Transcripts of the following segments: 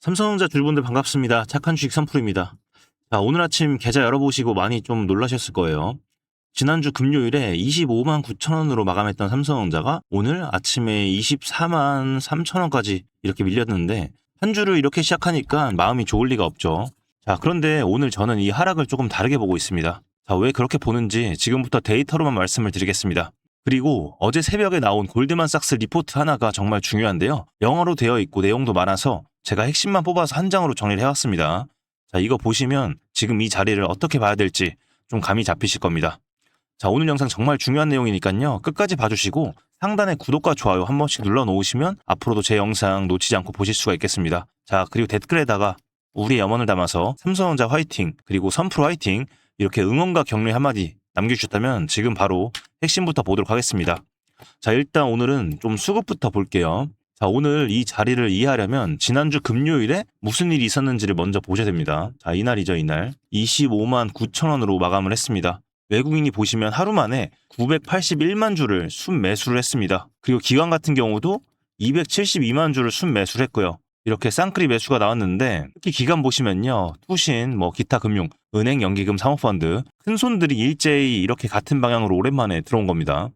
삼성전자 주주분들 반갑습니다. 착한 주식 선풀입니다. 자, 오늘 아침 계좌 열어보시고 많이 좀 놀라셨을 거예요. 지난주 금요일에 25만 9천 원으로 마감했던 삼성전자가 오늘 아침에 24만 3천 원까지 이렇게 밀렸는데 한 주를 이렇게 시작하니까 마음이 좋을 리가 없죠. 자, 그런데 오늘 저는 이 하락을 조금 다르게 보고 있습니다. 자, 왜 그렇게 보는지 지금부터 데이터로만 말씀을 드리겠습니다. 그리고 어제 새벽에 나온 골드만삭스 리포트 하나가 정말 중요한데요. 영어로 되어 있고 내용도 많아서 제가 핵심만 뽑아서 한 장으로 정리를 해왔습니다. 자, 이거 보시면 지금 이 자리를 어떻게 봐야 될지 좀 감이 잡히실 겁니다. 자, 오늘 영상 정말 중요한 내용이니까요. 끝까지 봐주시고 상단에 구독과 좋아요 한 번씩 눌러 놓으시면 앞으로도 제 영상 놓치지 않고 보실 수가 있겠습니다. 자, 그리고 댓글에다가 우리의 염원을 담아서 삼성전자 화이팅, 그리고 선프로 화이팅 이렇게 응원과 격려 한마디 남겨주셨다면 지금 바로 핵심부터 보도록 하겠습니다. 자, 일단 오늘은 좀 수급부터 볼게요. 자, 오늘 이 자리를 이해하려면 지난주 금요일에 무슨 일이 있었는지를 먼저 보셔야 됩니다. 자, 이날이죠, 이날. 25만 9천 원으로 마감을 했습니다. 외국인이 보시면 하루 만에 981만 주를 순매수를 했습니다. 그리고 기관 같은 경우도 272만 주를 순매수를 했고요. 이렇게 쌍끌이 매수가 나왔는데 특히 기관 보시면요. 투신, 기타 금융, 은행, 연기금, 사모펀드 큰 손들이 일제히 이렇게 같은 방향으로 오랜만에 들어온 겁니다.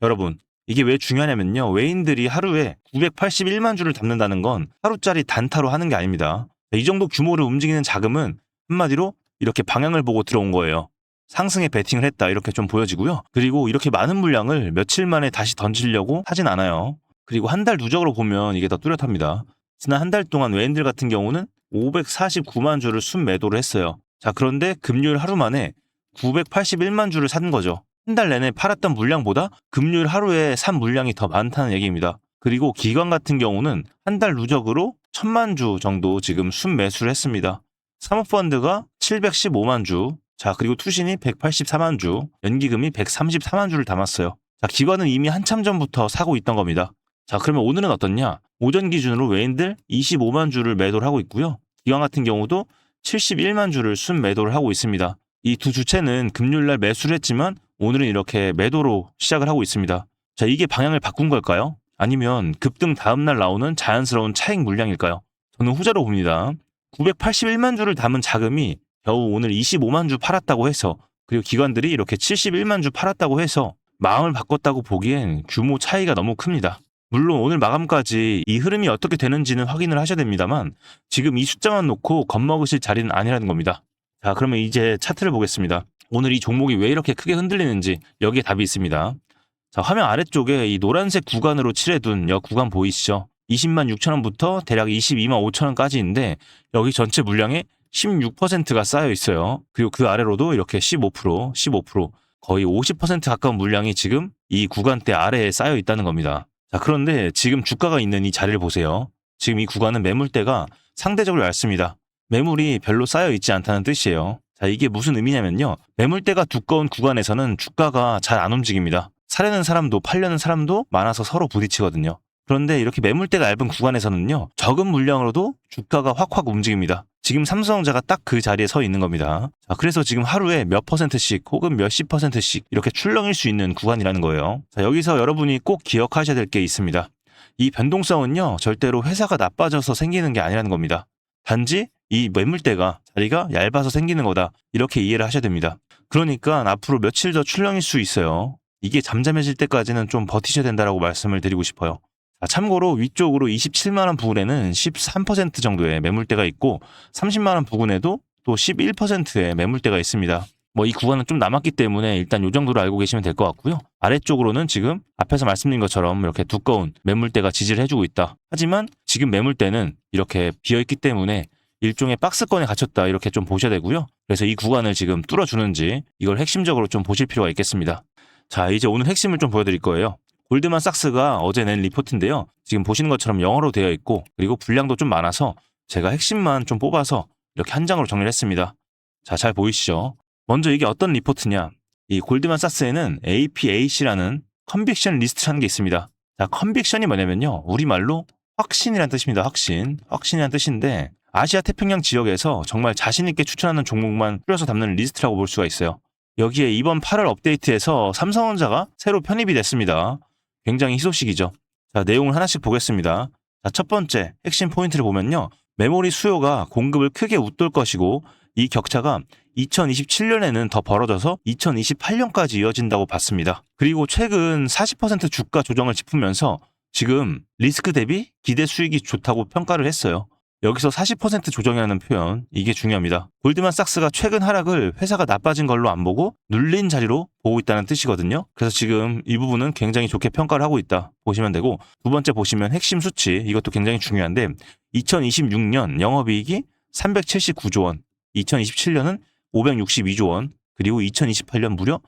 여러분, 이게 왜 중요하냐면요. 외인들이 하루에 981만 주를 담는다는 건 하루짜리 단타로 하는 게 아닙니다. 이 정도 규모를 움직이는 자금은 한마디로 이렇게 방향을 보고 들어온 거예요. 상승에 베팅을 했다 이렇게 좀 보여지고요. 그리고 이렇게 많은 물량을 며칠 만에 다시 던지려고 하진 않아요. 그리고 한 달 누적으로 보면 이게 더 뚜렷합니다. 지난 한 달 동안 외인들 같은 경우는 549만 주를 순매도를 했어요. 자, 그런데 금요일 하루 만에 981만 주를 산 거죠. 한 달 내내 팔았던 물량보다 금요일 하루에 산 물량이 더 많다는 얘기입니다. 그리고 기관 같은 경우는 한 달 누적으로 1000만 주 정도 지금 순매수를 했습니다. 사모펀드가 715만 주, 자, 그리고 투신이 184만 주, 연기금이 134만 주를 담았어요. 자, 기관은 이미 한참 전부터 사고 있던 겁니다. 자, 그러면 오늘은 어떻냐? 오전 기준으로 외인들 25만 주를 매도를 하고 있고요. 기관 같은 경우도 71만 주를 순매도를 하고 있습니다. 이 두 주체는 금요일날 매수를 했지만 오늘은 이렇게 매도로 시작을 하고 있습니다. 자, 이게 방향을 바꾼 걸까요? 아니면 급등 다음날 나오는 자연스러운 차익 물량일까요? 저는 후자로 봅니다. 981만 주를 담은 자금이 겨우 오늘 25만 주 팔았다고 해서, 그리고 기관들이 이렇게 71만 주 팔았다고 해서 마음을 바꿨다고 보기엔 규모 차이가 너무 큽니다. 물론 오늘 마감까지 이 흐름이 어떻게 되는지는 확인을 하셔야 됩니다만 지금 이 숫자만 놓고 겁먹으실 자리는 아니라는 겁니다. 자, 그러면 이제 차트를 보겠습니다. 오늘 이 종목이 왜 이렇게 크게 흔들리는지 여기에 답이 있습니다. 자, 화면 아래쪽에 이 노란색 구간으로 칠해둔 여 구간 보이시죠? 20만 6천 원부터 대략 22만 5천 원까지인데 여기 전체 물량의 16%가 쌓여 있어요. 그리고 그 아래로도 이렇게 15%, 거의 50% 가까운 물량이 지금 이 구간대 아래에 쌓여 있다는 겁니다. 자, 그런데 지금 주가가 있는 이 자리를 보세요. 지금 이 구간은 매물대가 상대적으로 얇습니다. 매물이 별로 쌓여 있지 않다는 뜻이에요. 자, 이게 무슨 의미냐면요. 매물대가 두꺼운 구간에서는 주가가 잘 안 움직입니다. 사려는 사람도 팔려는 사람도 많아서 서로 부딪히거든요. 그런데 이렇게 매물대가 얇은 구간에서는요. 적은 물량으로도 주가가 확확 움직입니다. 지금 삼성전자가 딱 그 자리에 서 있는 겁니다. 자, 그래서 지금 하루에 몇 퍼센트씩 혹은 몇십 퍼센트씩 이렇게 출렁일 수 있는 구간이라는 거예요. 자, 여기서 여러분이 꼭 기억하셔야 될 게 있습니다. 이 변동성은요. 절대로 회사가 나빠져서 생기는 게 아니라는 겁니다. 단지 이 매물대가 자리가 얇아서 생기는 거다. 이렇게 이해를 하셔야 됩니다. 그러니까 앞으로 며칠 더 출렁일 수 있어요. 이게 잠잠해질 때까지는 좀 버티셔야 된다고 말씀을 드리고 싶어요. 자, 참고로 위쪽으로 27만 원 부근에는 13% 정도의 매물대가 있고 30만 원 부근에도 또 11%의 매물대가 있습니다. 이 구간은 좀 남았기 때문에 일단 이 정도로 알고 계시면 될 것 같고요. 아래쪽으로는 지금 앞에서 말씀드린 것처럼 이렇게 두꺼운 매물대가 지지를 해주고 있다. 하지만 지금 매물대는 이렇게 비어있기 때문에 일종의 박스권에 갇혔다 이렇게 좀 보셔야 되고요. 그래서 이 구간을 지금 뚫어주는지 이걸 핵심적으로 좀 보실 필요가 있겠습니다. 자, 이제 오늘 핵심을 좀 보여드릴 거예요. 골드만삭스가 어제 낸 리포트인데요. 지금 보시는 것처럼 영어로 되어 있고 그리고 분량도 좀 많아서 제가 핵심만 좀 뽑아서 이렇게 한 장으로 정리를 했습니다. 자, 잘 보이시죠? 먼저 이게 어떤 리포트냐? 이 골드만삭스에는 APAC라는 컨빅션 리스트라는 게 있습니다. 자, 컨빅션이 뭐냐면요. 우리말로 확신이란 뜻입니다. 확신이란 뜻인데 아시아 태평양 지역에서 정말 자신 있게 추천하는 종목만 뿌려서 담는 리스트라고 볼 수가 있어요. 여기에 이번 8월 업데이트에서 삼성전자가 새로 편입이 됐습니다. 굉장히 희소식이죠. 자, 내용을 하나씩 보겠습니다. 자, 첫 번째 핵심 포인트를 보면요. 메모리 수요가 공급을 크게 웃돌 것이고 이 격차가 2027년에는 더 벌어져서 2028년까지 이어진다고 봤습니다. 그리고 최근 40% 주가 조정을 짚으면서 지금 리스크 대비 기대 수익이 좋다고 평가를 했어요. 여기서 40% 조정이라는 표현, 이게 중요합니다. 골드만삭스가 최근 하락을 회사가 나빠진 걸로 안 보고 눌린 자리로 보고 있다는 뜻이거든요. 그래서 지금 이 부분은 굉장히 좋게 평가를 하고 있다 보시면 되고, 두 번째 보시면 핵심 수치, 이것도 굉장히 중요한데 2026년 영업이익이 379조 원, 2027년은 562조 원, 그리고 2028년 무려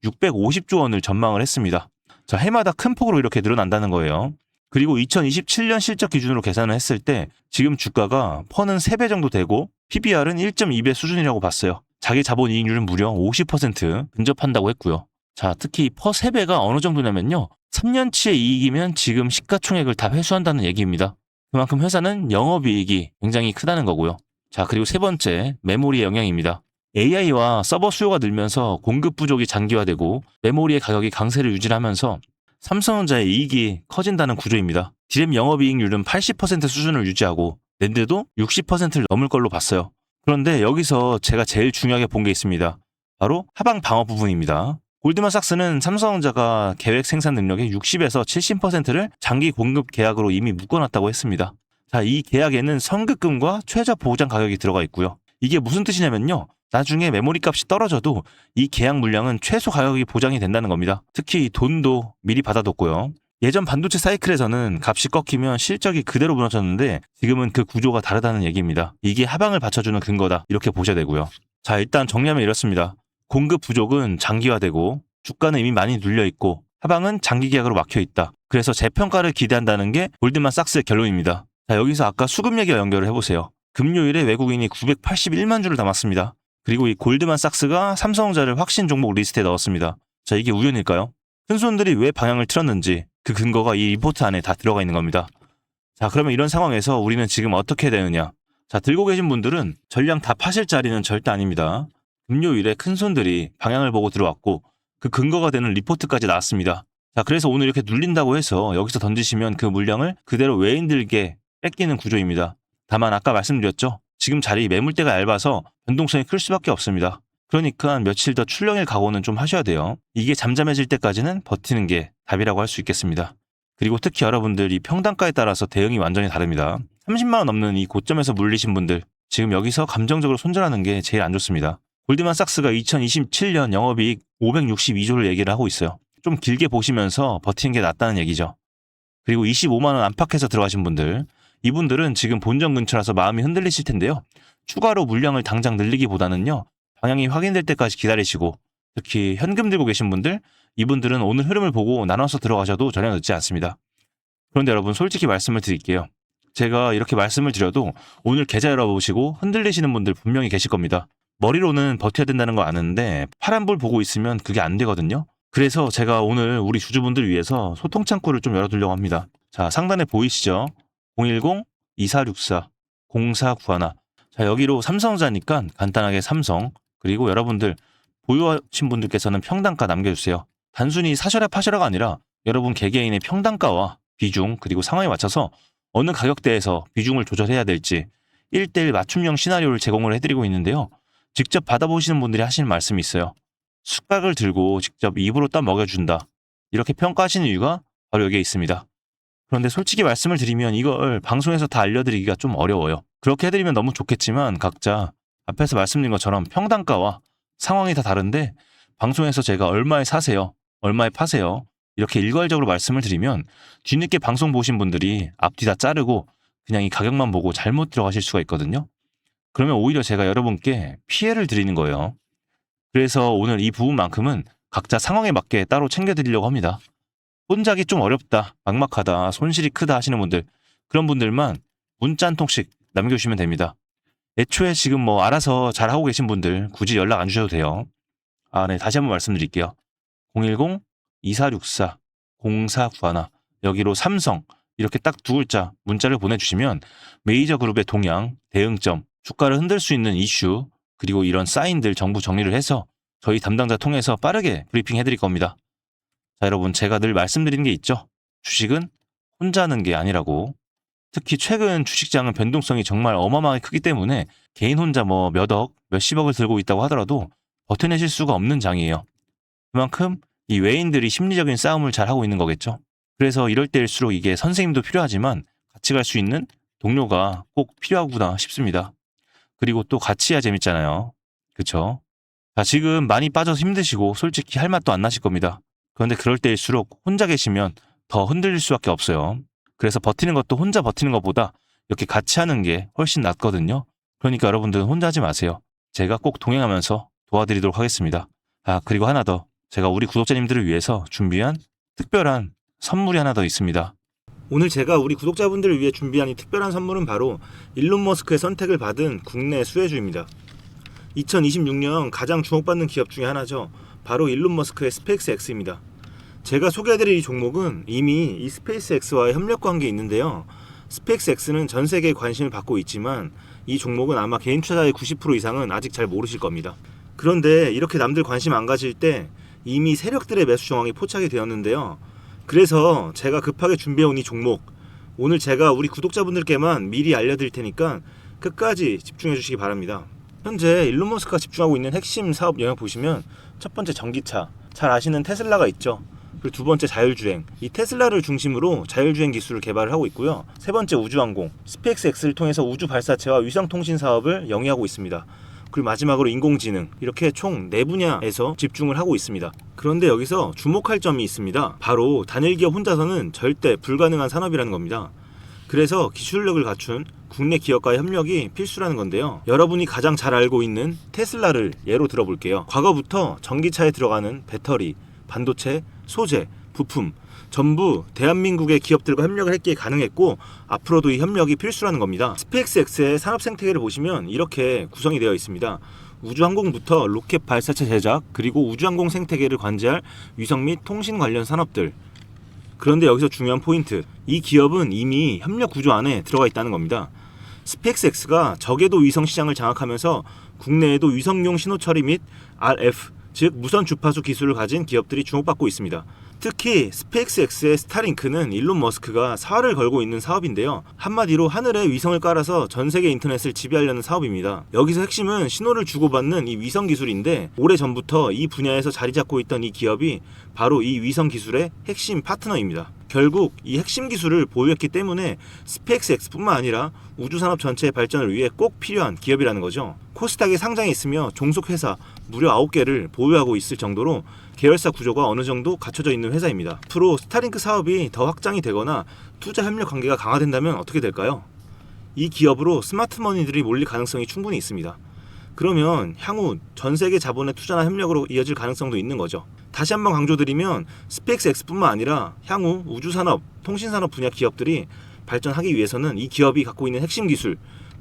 650조 원을 전망을 했습니다. 자, 해마다 큰 폭으로 이렇게 늘어난다는 거예요. 그리고 2027년 실적 기준으로 계산을 했을 때 지금 주가가 퍼는 3배 정도 되고 PBR은 1.2배 수준이라고 봤어요. 자기 자본 이익률은 무려 50% 근접한다고 했고요. 자, 특히 퍼 3배가 어느 정도냐면요. 3년치의 이익이면 지금 시가총액을 다 회수한다는 얘기입니다. 그만큼 회사는 영업이익이 굉장히 크다는 거고요. 자, 그리고 세 번째, 메모리의 영향입니다. AI와 서버 수요가 늘면서 공급 부족이 장기화되고 메모리의 가격이 강세를 유지하면서 삼성전자의 이익이 커진다는 구조입니다. 디램 영업이익률은 80% 수준을 유지하고 낸드도 60%를 넘을 걸로 봤어요. 그런데 여기서 제가 제일 중요하게 본 게 있습니다. 바로 하방 방어 부분입니다. 골드만삭스는 삼성전자가 계획 생산 능력의 60에서 70%를 장기 공급 계약으로 이미 묶어놨다고 했습니다. 자, 이 계약에는 선급금과 최저 보장 가격이 들어가 있고요. 이게 무슨 뜻이냐면요. 나중에 메모리 값이 떨어져도 이 계약 물량은 최소 가격이 보장이 된다는 겁니다. 특히 돈도 미리 받아뒀고요. 예전 반도체 사이클에서는 값이 꺾이면 실적이 그대로 무너졌는데 지금은 그 구조가 다르다는 얘기입니다. 이게 하방을 받쳐주는 근거다, 이렇게 보셔야 되고요. 자, 일단 정리하면 이렇습니다. 공급 부족은 장기화되고 주가는 이미 많이 눌려있고 하방은 장기 계약으로 막혀있다. 그래서 재평가를 기대한다는 게 골드만삭스의 결론입니다. 자, 여기서 아까 수급 얘기와 연결을 해보세요. 금요일에 외국인이 981만 주를 담았습니다. 그리고 이 골드만삭스가 삼성전자를 확신 종목 리스트에 넣었습니다. 자, 이게 우연일까요? 큰손들이 왜 방향을 틀었는지 그 근거가 이 리포트 안에 다 들어가 있는 겁니다. 자, 그러면 이런 상황에서 우리는 지금 어떻게 해야 되느냐? 자, 들고 계신 분들은 전량 다 파실 자리는 절대 아닙니다. 금요일에 큰손들이 방향을 보고 들어왔고 그 근거가 되는 리포트까지 나왔습니다. 자, 그래서 오늘 이렇게 눌린다고 해서 여기서 던지시면 그 물량을 그대로 외인들께 뺏기는 구조입니다. 다만 아까 말씀드렸죠. 지금 자리 매물대가 얇아서 변동성이 클 수밖에 없습니다. 그러니까 며칠 더 출렁일 각오는 좀 하셔야 돼요. 이게 잠잠해질 때까지는 버티는 게 답이라고 할 수 있겠습니다. 그리고 특히 여러분들 이 평단가에 따라서 대응이 완전히 다릅니다. 30만 원 넘는 이 고점에서 물리신 분들, 지금 여기서 감정적으로 손절하는 게 제일 안 좋습니다. 골드만삭스가 2027년 영업이익 562조를 얘기를 하고 있어요. 좀 길게 보시면서 버티는 게 낫다는 얘기죠. 그리고 25만 원 안팎에서 들어가신 분들, 이분들은 지금 본전 근처라서 마음이 흔들리실 텐데요. 추가로 물량을 당장 늘리기보다는요. 방향이 확인될 때까지 기다리시고, 특히 현금 들고 계신 분들, 이분들은 오늘 흐름을 보고 나눠서 들어가셔도 전혀 늦지 않습니다. 그런데 여러분, 솔직히 말씀을 드릴게요. 제가 이렇게 말씀을 드려도 오늘 계좌 열어보시고 흔들리시는 분들 분명히 계실 겁니다. 머리로는 버텨야 된다는 거 아는데 파란불 보고 있으면 그게 안 되거든요. 그래서 제가 오늘 우리 주주분들 위해서 소통 창구를 좀 열어두려고 합니다. 자, 상단에 보이시죠? 010-2464-0491. 자, 여기로 삼성전자니까 간단하게 삼성, 그리고 여러분들 보유하신 분들께서는 평단가 남겨주세요. 단순히 사셔라 파셔라가 아니라 여러분 개개인의 평단가와 비중, 그리고 상황에 맞춰서 어느 가격대에서 비중을 조절해야 될지 1:1 맞춤형 시나리오를 제공을 해드리고 있는데요. 직접 받아보시는 분들이 하시는 말씀이 있어요. 숟가락을 들고 직접 입으로 따 먹여준다. 이렇게 평가하시는 이유가 바로 여기에 있습니다. 그런데 솔직히 말씀을 드리면 이걸 방송에서 다 알려드리기가 좀 어려워요. 그렇게 해드리면 너무 좋겠지만 각자 앞에서 말씀드린 것처럼 평단가와 상황이 다 다른데 방송에서 제가 얼마에 사세요, 얼마에 파세요 이렇게 일괄적으로 말씀을 드리면 뒤늦게 방송 보신 분들이 앞뒤 다 자르고 그냥 이 가격만 보고 잘못 들어가실 수가 있거든요. 그러면 오히려 제가 여러분께 피해를 드리는 거예요. 그래서 오늘 이 부분만큼은 각자 상황에 맞게 따로 챙겨드리려고 합니다. 혼자 하기 좀 어렵다, 막막하다, 손실이 크다 하시는 분들, 그런 분들만 문자 한 통씩 남겨주시면 됩니다. 애초에 지금 뭐 알아서 잘하고 계신 분들 굳이 연락 안 주셔도 돼요. 아, 네, 다시 한번 말씀드릴게요. 010-2464-0491 여기로 삼성 이렇게 딱 두 글자 문자를 보내주시면 메이저 그룹의 동향, 대응점, 주가를 흔들 수 있는 이슈, 그리고 이런 사인들 정부 정리를 해서 저희 담당자 통해서 빠르게 브리핑 해드릴 겁니다. 자, 여러분, 제가 늘 말씀드리는 게 있죠. 주식은 혼자 하는 게 아니라고. 특히 최근 주식장은 변동성이 정말 어마어마하게 크기 때문에 개인 혼자 몇 억, 몇십억을 들고 있다고 하더라도 버텨내실 수가 없는 장이에요. 그만큼 이 외인들이 심리적인 싸움을 잘 하고 있는 거겠죠. 그래서 이럴 때일수록 이게 선생님도 필요하지만 같이 갈 수 있는 동료가 꼭 필요하구나 싶습니다. 그리고 또 같이 해야 재밌잖아요. 그쵸? 자, 지금 많이 빠져서 힘드시고 솔직히 할 맛도 안 나실 겁니다. 그런데 그럴 때일수록 혼자 계시면 더 흔들릴 수밖에 없어요. 그래서 버티는 것도 혼자 버티는 것보다 이렇게 같이 하는 게 훨씬 낫거든요. 그러니까 여러분들은 혼자 하지 마세요. 제가 꼭 동행하면서 도와드리도록 하겠습니다. 아, 그리고 하나 더. 제가 우리 구독자님들을 위해서 준비한 특별한 선물이 하나 더 있습니다. 오늘 제가 우리 구독자분들을 위해 준비한 이 특별한 선물은 바로 일론 머스크의 선택을 받은 국내 수혜주입니다. 2026년 가장 주목받는 기업 중에 하나죠. 바로 일론 머스크의 스페이스X입니다. 제가 소개해드릴 이 종목은 이미 이 스페이스X와의 협력 관계에 있는데요. 스페이스X는 전 세계에 관심을 받고 있지만 이 종목은 아마 개인 투자자의 90% 이상은 아직 잘 모르실 겁니다. 그런데 이렇게 남들 관심 안 가질 때 이미 세력들의 매수 정황이 포착이 되었는데요. 그래서 제가 급하게 준비해온 이 종목, 오늘 제가 우리 구독자분들께만 미리 알려드릴 테니까 끝까지 집중해 주시기 바랍니다. 현재 일론 머스크가 집중하고 있는 핵심 사업 영역 보시면 첫 번째 전기차, 잘 아시는 테슬라가 있죠. 그리고 두 번째 자율주행, 이 테슬라를 중심으로 자율주행 기술을 개발을 하고 있고요. 세 번째 우주항공, 스페이스X를 통해서 우주 발사체와 위성통신 사업을 영위하고 있습니다. 그리고 마지막으로 인공지능, 이렇게 총 4분야에서 집중을 하고 있습니다. 그런데 여기서 주목할 점이 있습니다. 바로 단일 기업 혼자서는 절대 불가능한 산업이라는 겁니다. 그래서 기술력을 갖춘 국내 기업과의 협력이 필수라는 건데요. 여러분이 가장 잘 알고 있는 테슬라를 예로 들어볼게요. 과거부터 전기차에 들어가는 배터리, 반도체, 소재, 부품 전부 대한민국의 기업들과 협력을 했기에 가능했고 앞으로도 이 협력이 필수라는 겁니다. 스페이스X의 산업 생태계를 보시면 이렇게 구성이 되어 있습니다. 우주항공부터 로켓 발사체 제작, 그리고 우주항공 생태계를 관제할 위성 및 통신 관련 산업들. 그런데 여기서 중요한 포인트, 이 기업은 이미 협력 구조 안에 들어가 있다는 겁니다. 스페이스X가 저궤도 위성 시장을 장악하면서 국내에도 위성용 신호 처리 및 RF, 즉 무선 주파수 기술을 가진 기업들이 주목받고 있습니다. 특히 스페이스X의 스타링크는 일론 머스크가 사활을 걸고 있는 사업인데요. 한마디로 하늘에 위성을 깔아서 전 세계 인터넷을 지배하려는 사업입니다. 여기서 핵심은 신호를 주고받는 이 위성 기술인데 오래전부터 이 분야에서 자리 잡고 있던 이 기업이 바로 이 위성 기술의 핵심 파트너입니다. 결국 이 핵심 기술을 보유했기 때문에 스페이스X뿐만 아니라 우주산업 전체의 발전을 위해 꼭 필요한 기업이라는 거죠. 코스닥에 상장해 있으며 종속 회사 무려 9개를 보유하고 있을 정도로 계열사 구조가 어느 정도 갖춰져 있는 회사입니다. 앞으로 스타링크 사업이 더 확장이 되거나 투자 협력 관계가 강화된다면 어떻게 될까요? 이 기업으로 스마트머니들이 몰릴 가능성이 충분히 있습니다. 그러면 향후 전 세계 자본의 투자나 협력으로 이어질 가능성도 있는 거죠. 다시 한번 강조드리면 스페이스X뿐만 아니라 향후 우주산업, 통신산업 분야 기업들이 발전하기 위해서는 이 기업이 갖고 있는 핵심 기술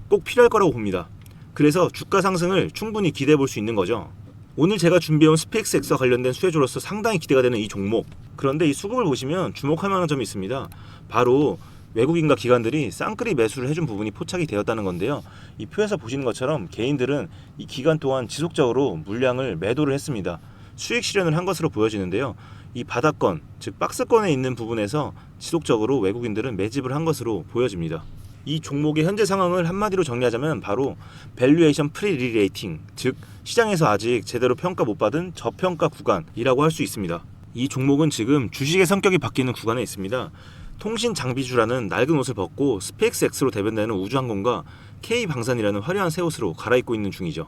꼭 필요할 거라고 봅니다. 그래서 주가 상승을 충분히 기대해 볼 수 있는 거죠. 오늘 제가 준비해온 스페이스X와 관련된 수혜주로서 상당히 기대가 되는 이 종목. 그런데 이 수급을 보시면 주목할 만한 점이 있습니다. 바로 외국인과 기관들이 쌍끌이 매수를 해준 부분이 포착이 되었다는 건데요. 이 표에서 보시는 것처럼 개인들은 이 기간 동안 지속적으로 물량을 매도를 했습니다. 수익 실현을 한 것으로 보여지는데요. 이 바닥권, 즉 박스권에 있는 부분에서 지속적으로 외국인들은 매집을 한 것으로 보여집니다. 이 종목의 현재 상황을 한마디로 정리하자면 바로 밸류에이션 프리리레이팅, 즉 시장에서 아직 제대로 평가 못 받은 저평가 구간이라고 할 수 있습니다. 이 종목은 지금 주식의 성격이 바뀌는 구간에 있습니다. 통신 장비주라는 낡은 옷을 벗고 스페이스X로 대변되는 우주항공과 K방산이라는 화려한 새 옷으로 갈아입고 있는 중이죠.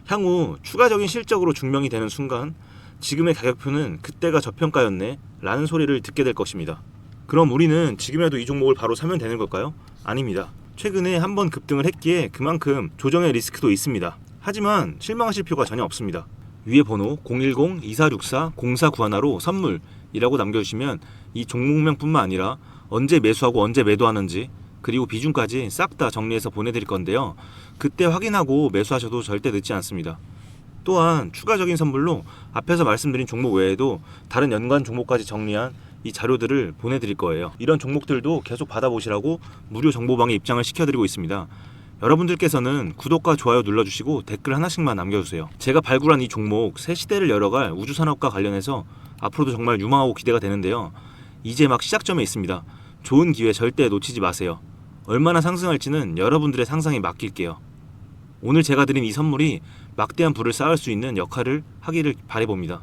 향후 추가적인 실적으로 증명이 되는 순간 지금의 가격표는 그때가 저평가였네 라는 소리를 듣게 될 것입니다. 그럼 우리는 지금이라도 이 종목을 바로 사면 되는 걸까요? 아닙니다. 최근에 한번 급등을 했기에 그만큼 조정의 리스크도 있습니다. 하지만 실망하실 필요가 전혀 없습니다. 위에 번호 010-2464-0491로 선물이라고 남겨주시면 이 종목명뿐만 아니라 언제 매수하고 언제 매도하는지 그리고 비중까지 싹 다 정리해서 보내드릴 건데요. 그때 확인하고 매수하셔도 절대 늦지 않습니다. 또한 추가적인 선물로 앞에서 말씀드린 종목 외에도 다른 연관 종목까지 정리한 이 자료들을 보내드릴 거예요. 이런 종목들도 계속 받아보시라고 무료 정보방에 입장을 시켜드리고 있습니다. 여러분들께서는 구독과 좋아요 눌러주시고 댓글 하나씩만 남겨주세요. 제가 발굴한 이 종목 새 시대를 열어갈 우주산업과 관련해서 앞으로도 정말 유망하고 기대가 되는데요. 이제 막 시작점에 있습니다. 좋은 기회 절대 놓치지 마세요. 얼마나 상승할지는 여러분들의 상상에 맡길게요. 오늘 제가 드린 이 선물이 막대한 부를 쌓을 수 있는 역할을 하기를 바라봅니다.